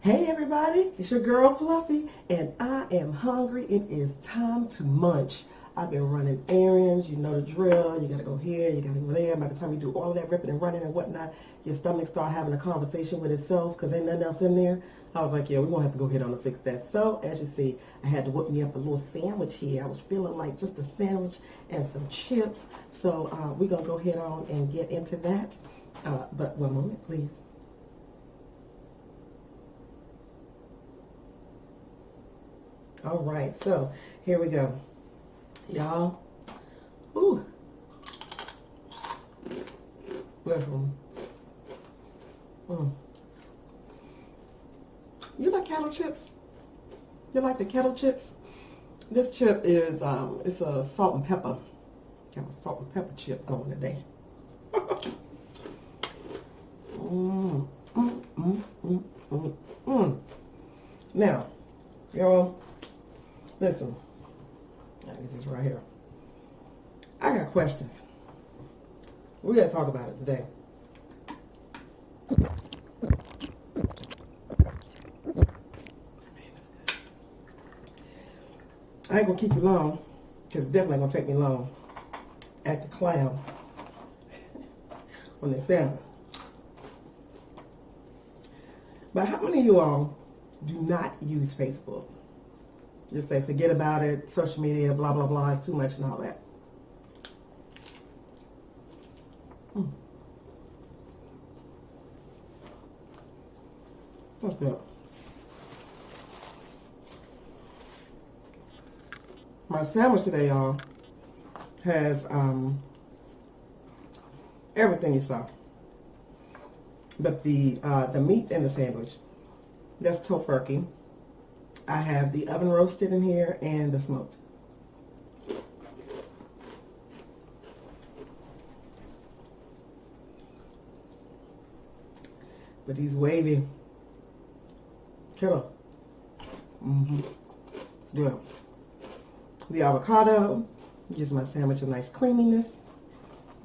Hey everybody, it's your girl Fluffy, and I am hungry. It is time to munch. I've been running errands, you know the drill. You gotta go here, you gotta go there. By the time you do all of that ripping and running and whatnot, your stomach start having a conversation with itself because ain't nothing else in there. I was like, yeah, we're gonna have to go ahead on and fix that. So as you see, I had to whip me up a little sandwich here. I was feeling like just a sandwich and some chips. So we're gonna go ahead on and get into that. But one moment, please. All right, so here we go, y'all. Ooh, listen. You like kettle chips? You like the kettle chips? This chip is it's a salt and pepper. Got a salt and pepper chip going today. Now, y'all. Listen, this is right here. I got questions. We gotta talk about it today. I ain't gonna keep you long, because it's definitely gonna take me long. Act a clown on this salmon. But how many of you all do not use Facebook? Just say, forget about it, social media, blah, blah, blah, it's too much and all that. That's good. My sandwich today, y'all, has everything you saw. But the meat in the sandwich, that's tofurkey. I have the oven roasted in here and the smoked. But these wavy, killer. It's good. The avocado gives my sandwich a nice creaminess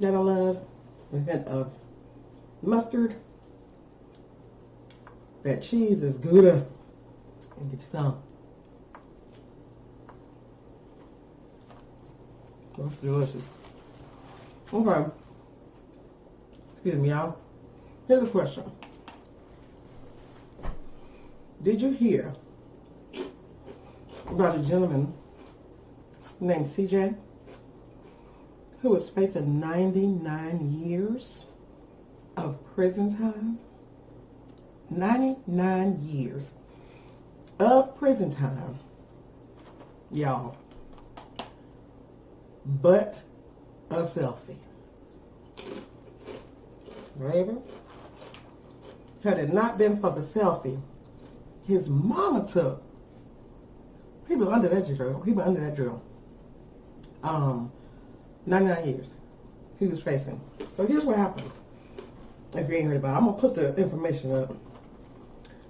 that I love. A hint of mustard. That cheese is Gouda. And get you some. That's delicious. Okay. Excuse me, y'all. Here's a question. Did you hear about a gentleman named CJ who was facing 99 years of prison time? 99 years of prison time, y'all, but a selfie. Baby, had it not been for the selfie his mama took, he was under that drill. 99 years he was facing. So here's what happened. If you ain't heard about it, I'm gonna put the information up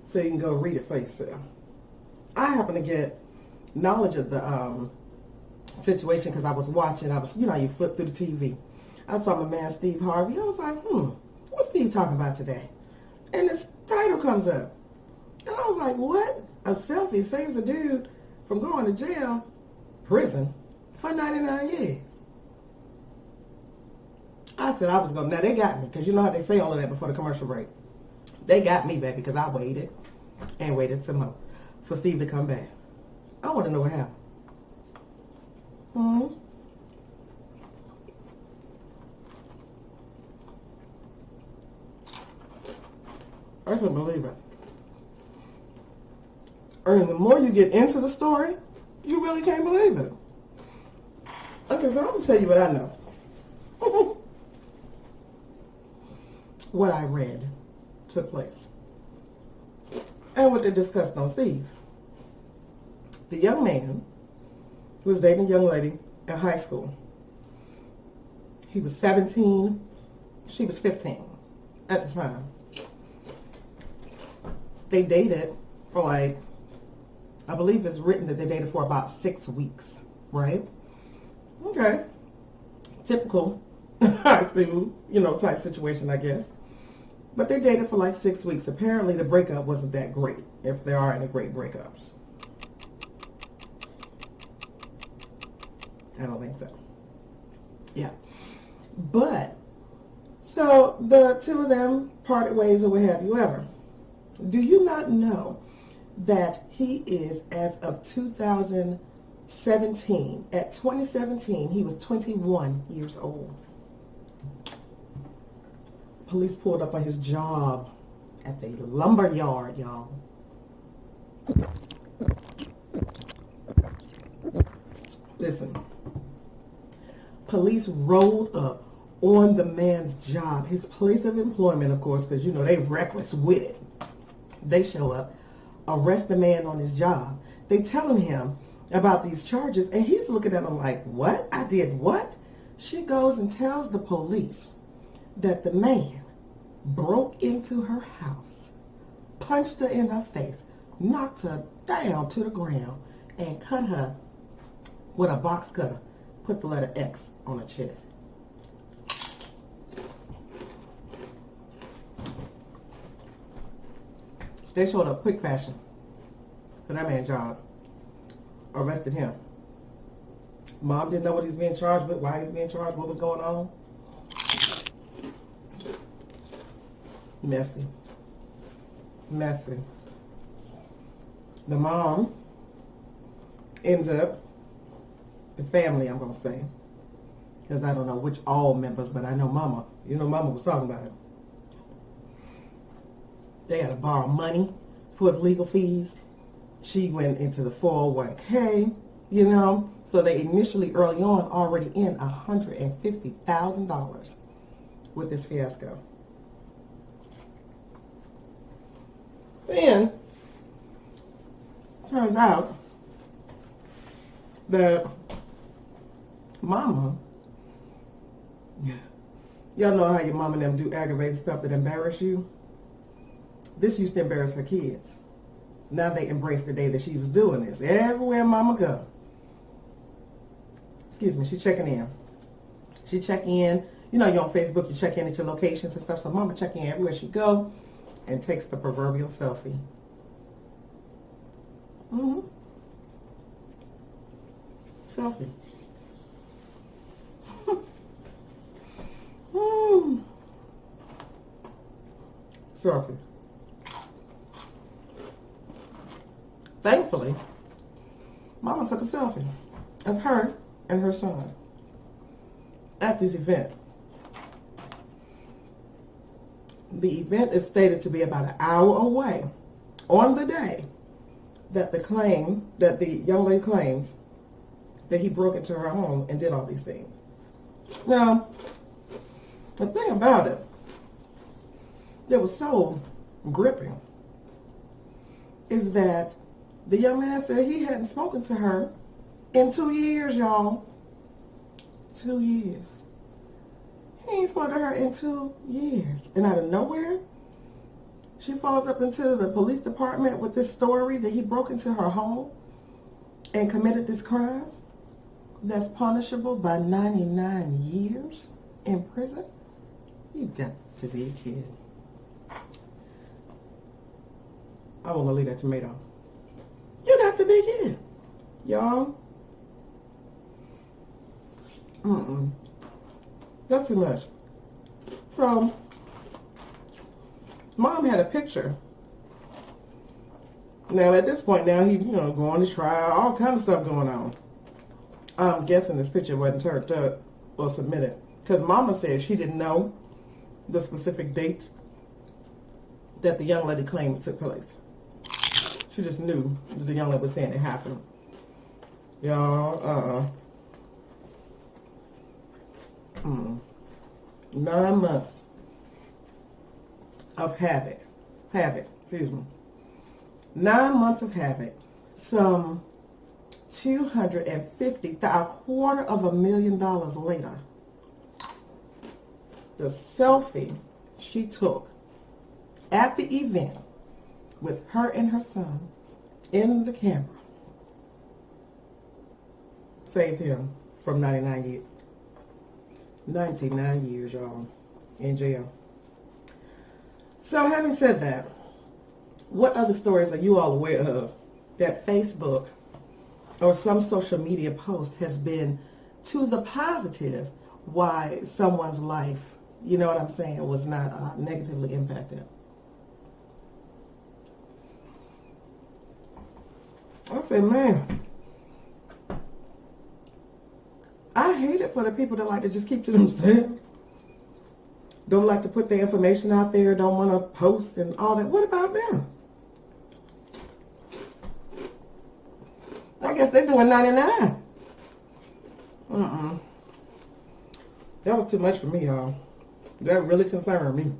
so you can go read it for yourself. I happen to get knowledge of the situation because I was watching. You know, you flip through the TV. I saw my man Steve Harvey. I was like, what's Steve talking about today? And this title comes up. And I was like, what? A selfie saves a dude from going to jail, prison, for 99 years. I said I was going to. Now, they got me, because you know how they say all of that before the commercial break. They got me, baby, because I waited and waited some more for Steve to come back. I want to know what happened. I couldn't believe it. And the more you get into the story, you really can't believe it. Okay, so I'm going to tell you what I know. What I read took place. And what they discussed on Steve. The young man was dating a young lady in high school. He was 17. She was 15 at the time. They dated for like, I believe it's written that they dated for about 6 weeks, right? Okay. Typical high school, type situation, I guess. But they dated for like 6 weeks. Apparently the breakup wasn't that great, if there are any great breakups. I don't think so. Yeah. But, so the two of them parted ways or what have you ever. Do you not know that he is, as of 2017, at 2017, he was 21 years old. Police pulled up on his job at the lumber yard, y'all. Listen. Police rolled up on the man's job, his place of employment, of course, because, you know, they reckless with it. They show up, arrest the man on his job. They telling him about these charges, and he's looking at them like, what? I did what? She goes and tells the police that the man broke into her house, punched her in her face, knocked her down to the ground, and cut her with a box cutter. Put the letter X on her chest. They showed up quick fashion to that man's job. Arrested him. Mom didn't know what he was being charged with, why he was being charged, what was going on. Messy. Messy. The mom ends up, the family, I'm going to say, because I don't know which all members, but I know Mama. You know, Mama was talking about it. They had to borrow money for his legal fees. She went into the 401k, you know. So they initially, early on, already in $150,000 with this fiasco. Then, turns out that Mama, y'all know how your mom and them do aggravated stuff that embarrass you? This used to embarrass her kids. Now they embrace the day that she was doing this. Everywhere Mama go. Excuse me, she checking in. She check in. You know, you're on Facebook, you check in at your locations and stuff. So Mama check in everywhere she go and takes the proverbial selfie. Selfie. Selfie. Thankfully, Mama took a selfie of her and her son at this event. The event is stated to be about an hour away on the day that the young lady claims that he broke into her home and did all these things. Now, the thing about it that was so gripping is that the young man said he hadn't spoken to her in 2 years, y'all. 2 years. He ain't spoken to her in 2 years. And out of nowhere, she falls up into the police department with this story that he broke into her home and committed this crime that's punishable by 99 years in prison. You got to be a kid. I want to leave that tomato. You got to be a kid, y'all. That's too much. So, Mom had a picture. Now, at this point, now he, going to trial, all kinds of stuff going on. I'm guessing this picture wasn't turned up or submitted because Mama said she didn't know the specific date that the young lady claimed took place. She just knew that the young lady was saying it happened. Y'all, 9 months of havoc, 9 months of havoc. Some $250,000 later, the selfie she took at the event with her and her son in the camera saved him from 99 years, y'all, in jail. So having said that, what other stories are you all aware of that Facebook or some social media post has been to the positive why someone's life, you know what I'm saying, was not negatively impacted? I said, man, I hate it for the people that like to just keep to themselves. Don't like to put their information out there, don't want to post and all that. What about them? I guess they're doing 99. That was too much for me, y'all. That really concerned me.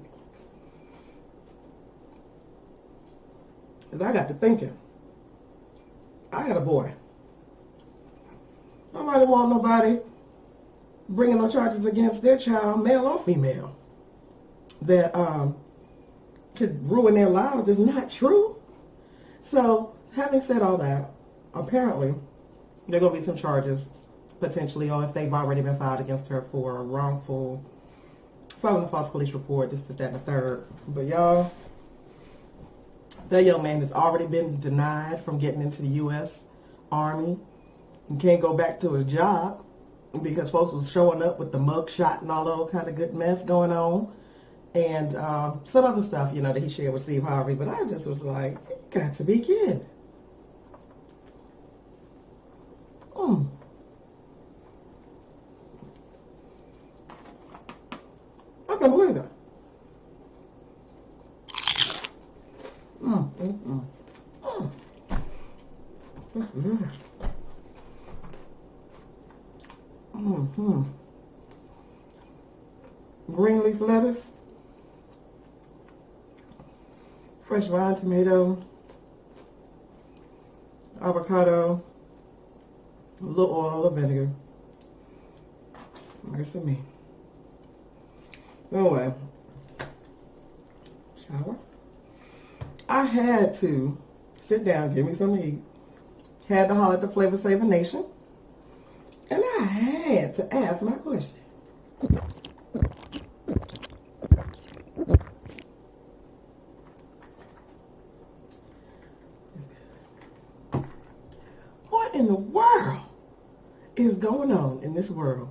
Because I got to thinking. I had a boy. Nobody want nobody bringing no charges against their child, male or female, that could ruin their lives is not true. So, having said all that, apparently there are going to be some charges potentially, or if they've already been filed against her for a wrongful filing a false police report, this, that, and the third. But y'all, that young man has already been denied from getting into the U.S. Army. He can't go back to his job because folks was showing up with the mug shot and all that kind of good mess going on. And some other stuff, you know, that he shared with Steve Harvey. But I just was like, you got to be kidding. I can't believe that. That's good. Green leaf lettuce, fresh vine tomato, avocado, a little oil or vinegar. Nice of me. Anyway, shower. I had to sit down, give me something to eat. Had to holler at the Flavor Saver Nation. And I had to ask my question. What in the world is going on in this world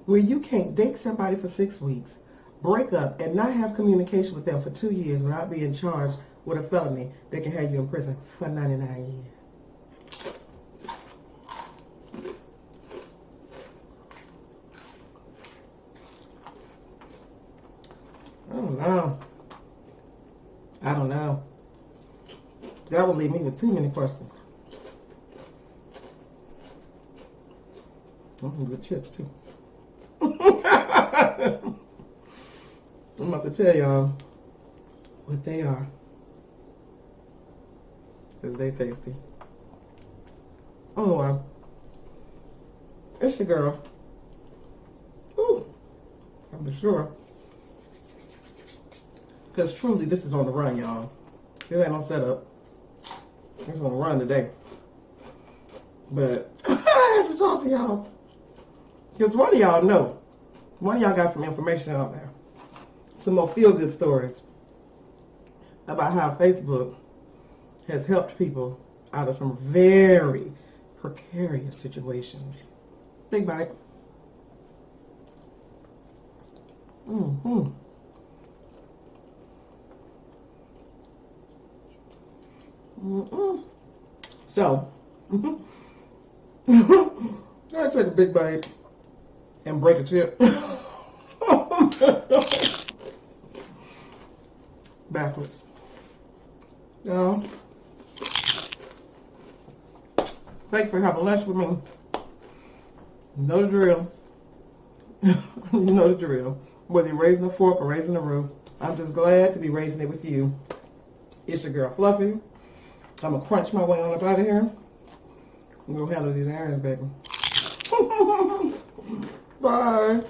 where you can't date somebody for 6 weeks, break up, and not have communication with them for 2 years without being charged with a felony that can have you in prison for 99 years? I don't know. That would leave me with too many questions. Good chips too. I'm about to tell y'all what they are, because they tasty. Oh wow. It's your girl. Ooh, I'm sure. Because truly, this is on the run, y'all. This ain't no setup. It's on the run today. But I have to talk to y'all. Because one of y'all know. One of y'all got some information out there. Some more feel-good stories about how Facebook has helped people out of some very precarious situations. Big bite. So, I take a big bite and break a chip. Backwards. Thanks for having lunch with me. You know the drill. You know the drill. Whether you're raising a fork or raising a roof, I'm just glad to be raising it with you. It's your girl Fluffy. I'm going to crunch my way on up out of here. We'll handle these errands, baby. Bye.